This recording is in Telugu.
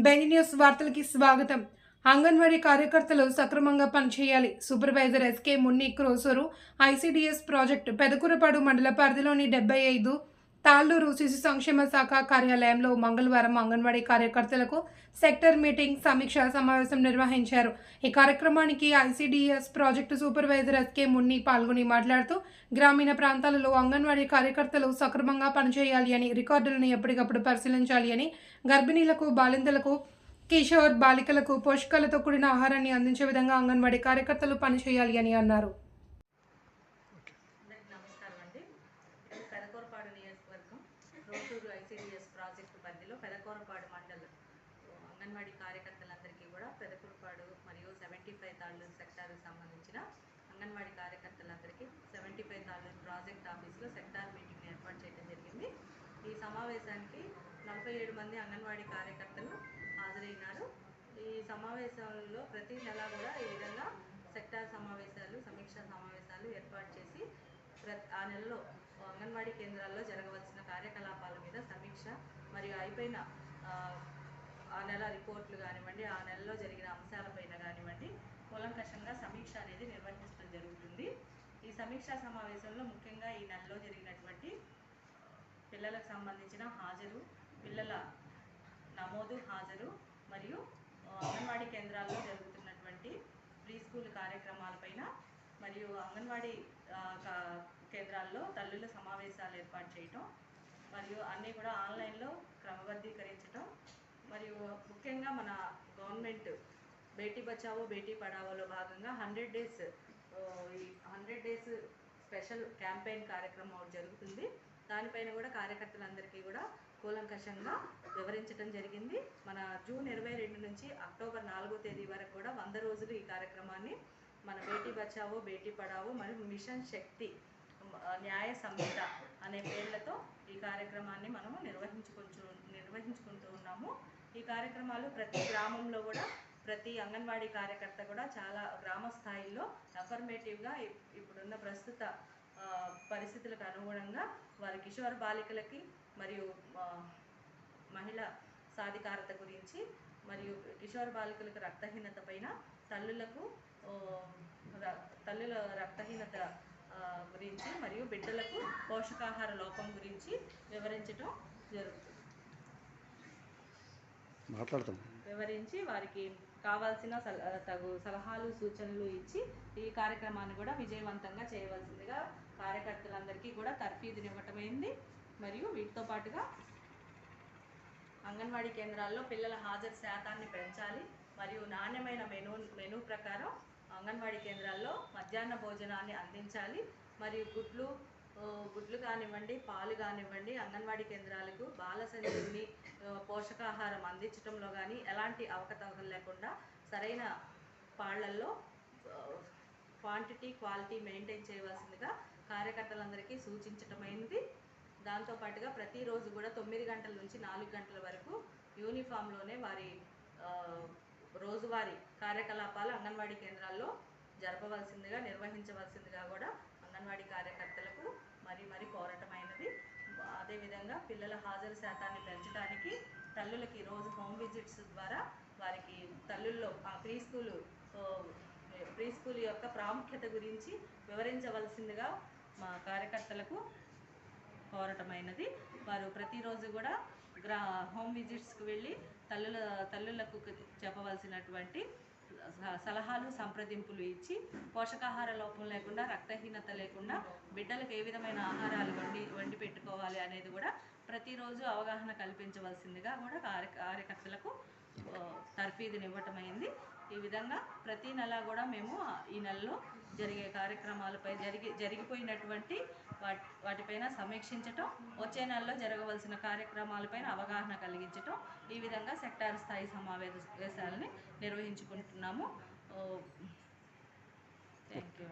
బెంగ న్యూస్ వార్తలకి స్వాగతం. అంగన్వాడీ కార్యకర్తలు సక్రమంగా పనిచేయాలి. Supervisor SK Munni Krosuru ICDS project Pedakurapadu మండల పరిధిలోని 75 తాళ్లూరు శిశు సంక్షేమ శాఖ కార్యాలయంలో మంగళవారం అంగన్వాడీ కార్యకర్తలకు సెక్టర్ మీటింగ్ సమీక్షా సమావేశం నిర్వహించారు. ఈ కార్యక్రమానికి ICDS project supervisor SK Munni పాల్గొని మాట్లాడుతూ గ్రామీణ ప్రాంతాలలో అంగన్వాడీ కార్యకర్తలు సక్రమంగా పనిచేయాలి అని, రికార్డులను ఎప్పటికప్పుడు పరిశీలించాలి అని, గర్భిణీలకు, బాలింతలకు, కిషోర్ బాలికలకు పోషకాలతో కూడిన ఆహారాన్ని అందించే విధంగా అంగన్వాడీ కార్యకర్తలు పనిచేయాలి అని అన్నారు. నమస్కారం అండి. పెదకూరపాడు నియోజకవర్గం రోటూరు ఐసీడీఎస్ ప్రాజెక్టు పరిధిలో పెదకూరపాడు మండల అంగన్వాడీ కార్యకర్తలందరికీ కూడా పెదకూరపాడు మరియు 75 తాళ్లూరు సెక్టార్కు సంబంధించిన అంగన్వాడీ కార్యకర్తలందరికీ 75 తాళ్లూరు ప్రాజెక్ట్ ఆఫీస్లో సెక్టార్ మీటింగ్ ఏర్పాటు చేయడం జరిగింది. ఈ సమావేశానికి 47 మంది అంగన్వాడీ కార్యకర్తలు హాజరైనారు. ఈ సమావేశాలలో ప్రతి నెల కూడా ఈ విధంగా సెక్టార్ సమావేశాలు, సమీక్షా సమావేశాలు ఏర్పాటు చేసి ఆ నెలలో అంగన్వాడీ కేంద్రాల్లో జరగవలసిన కార్యకలాపాల మీద సమీక్ష మరియు అయిపోయిన ఆ నెల రిపోర్ట్లు కానివ్వండి, ఆ నెలలో జరిగిన అంశాలపైన కానివ్వండి కూలంకషంగా సమీక్ష అనేది నిర్వహించడం జరుగుతుంది. ఈ సమీక్షా సమావేశంలో ముఖ్యంగా ఈ నెలలో జరిగినటువంటి పిల్లలకు సంబంధించిన హాజరు, పిల్లల నమోదు, హాజరు మరియు అంగన్వాడీ కేంద్రాల్లో జరుగుతున్నటువంటి ప్రీ స్కూల్ కార్యక్రమాలపైన మరియు అంగన్వాడీ కేంద్రాల్లో తల్లుల సమావేశాలు ఏర్పాటు చేయటం మరియు అన్నీ కూడా ఆన్లైన్లో క్రమబద్ధీకరించటం మరియు ముఖ్యంగా మన గవర్నమెంట్ బేటీ బచావో బేటీ పడావోలో భాగంగా 100 డేస్ స్పెషల్ క్యాంపెయిన్ కార్యక్రమం జరుగుతుంది. దానిపైన కూడా కార్యకర్తలందరికీ కూడా కూలంకషంగా వివరించడం జరిగింది. మన జూన్ 22 నుంచి అక్టోబర్ 4వ తేదీ వరకు కూడా 100 రోజులు ఈ కార్యక్రమాన్ని మన బేటీ బచావో బేటీ పడావో మరియు మిషన్ శక్తి న్యాయ సంహిత అనే పేర్లతో ఈ కార్యక్రమాన్ని మనము నిర్వహించుకుంటూ ఉన్నాము. ఈ కార్యక్రమాలు ప్రతి గ్రామంలో కూడా ప్రతి అంగన్వాడీ కార్యకర్త కూడా చాలా గ్రామ స్థాయిలో అఫర్మేటివ్గా ఇప్పుడున్న ప్రస్తుత పరిస్థితులకు అనుగుణంగా వారి కిషోర్ బాలికలకి మరియు మహిళా సాధికారత గురించి మరియు కిషోర్ బాలికలకు రక్తహీనత పైన తల్లుల రక్తహీనత గురించి మరియు బిడ్డలకు పోషకాహార లోపం గురించి వివరించడం జరుగుతుంది. వివరించి వారికి కావాల్సిన తగు సలహాలు, సూచనలు ఇచ్చి ఈ కార్యక్రమాన్ని కూడా విజయవంతంగా చేయవలసిందిగా కార్యకర్తలందరికీ కూడా తర్ఫీదునివ్వటమైంది. మరియు వీటితో పాటుగా అంగన్వాడీ కేంద్రాల్లో పిల్లల హాజరు శాతాన్ని పెంచాలి మరియు నాణ్యమైన మెనూ ప్రకారం అంగన్వాడీ కేంద్రాల్లో మధ్యాహ్న భోజనాన్ని అందించాలి మరియు గుడ్లు కానివ్వండి, పాలు కానివ్వండి అంగన్వాడీ కేంద్రాలకు బాల సంజీవిని పోషకాహారం అందించడంలో కానీ ఎలాంటి అవకతవకలు లేకుండా సరైన పాళ్లల్లో క్వాంటిటీ, క్వాలిటీ మెయింటైన్ చేయవలసిందిగా కార్యకర్తలందరికీ సూచించటమైనది. దాంతోపాటుగా ప్రతిరోజు కూడా 9 గంటల నుంచి 4 గంటల వరకు యూనిఫామ్లోనే వారి రోజువారీ కార్యకలాపాలు అంగన్వాడీ కేంద్రాల్లో నిర్వహించవలసిందిగా కూడా అంగన్వాడీ కార్యకర్తలకు మరీ కోరటమైనది. అదేవిధంగా పిల్లల హాజరు శాతాన్ని పెంచడానికి తల్లులకి రోజు హోమ్ విజిట్స్ ద్వారా వారికి తల్లుల్లో ప్రీ స్కూల్ యొక్క ప్రాముఖ్యత గురించి వివరించవలసిందిగా మా కార్యకర్తలకు కోరటమైనది. వారు ప్రతిరోజు కూడా హోమ్ విజిట్స్కి వెళ్ళి తల్లులకు చెప్పవలసినటువంటి సలహాలు, సంప్రదింపులు ఇచ్చి పోషకాహార లోపం లేకుండా, రక్తహీనత లేకుండా బిడ్డలకు ఏ విధమైన ఆహారాలు వండి పెట్టుకోవాలి అనేది కూడా ప్రతిరోజు అవగాహన కల్పించవలసిందిగా కూడా కార్యకర్తలకు తర్ఫీదునివ్వటమైంది. ఈ విధంగా ప్రతి నెల కూడా మేము ఈ నెలలో జరిగే కార్యక్రమాలపై జరిగిపోయినటువంటి వాటిపైన సమీక్షించటం, వచ్చే నెలలో జరగవలసిన కార్యక్రమాలపైన అవగాహన కలిగించటం, ఈ విధంగా సెక్టార్ స్థాయి సమావేశాలని నిర్వహించుకుంటున్నాము. Thank you.